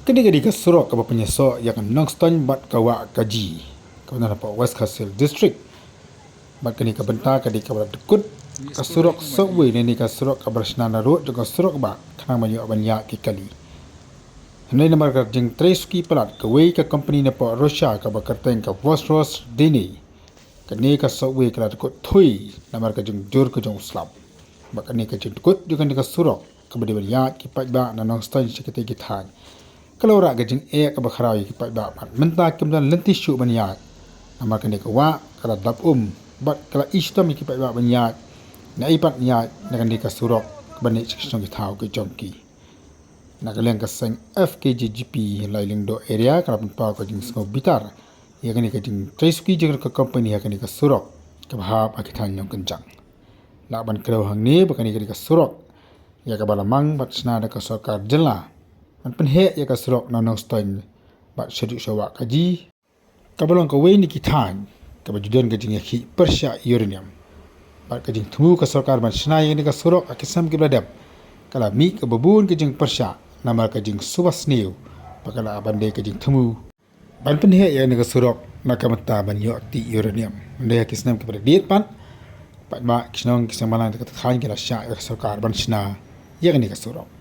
Kini ke Surok ke penyesok yang Nongstoiñ Wahkaji kebenaran Pak West Hasil District. Bat kini ke bentar ke Dkut ke Surok Thui ni ke Surok ke Bersnana Road juga Surok ba kenang banyak kali. Hendak nama ke jeng suki pelat ke wei ke Kompeni Vozrozhdenie ke Kompeni Vozrozhdenie. Kini ke Thui ke thui nama ke jeng jur ke jeng Islam. Bat kini ke jeng Dkut juga ni ke Surok ke banyak kipat ba na Nongstoiñ sekete gitang. Kalau rak ke jeng ke bakharau kipat ba mentah kemudian lentis syuk banyak. Nama kini ke wa ke dap bat kalau Islam kipat ba banyak. Na ipat banyak dengan di ke Surok ke banyak seksion gitau ke jongki. Nak kalian ke seng FKJGP lailing do area kalau pun ke jeng semua bitar. Ia kini ke jeng suki jeng ke company ia kini ke Surok ke bahap akitan yang kencang. Laban kerau hang ni bakani ke Surok. Ia ke balamang bat senada ke sokar jela. Man penhek ia ke Surok Nongstoiñ Wahkaji. Kabalong ke wei ni kitan ke bajudan ke jeng yakhi persya uranium. Bat ke jeng temu ke sokar ban senai ni ke Surok akisam ke bladap. Kala mi ke babun ke jeng persya nama ke jeng subas new. Bakala abande ke jeng temu. Ban penhek ia ni ke Surok nak mata ban ti uranium. Mendaya kisnam ke pada diet pan. Pat mak kisnong kisnang malang ke tetkhang ke rasya ke sokar ban sena. Ia ni ke Surok.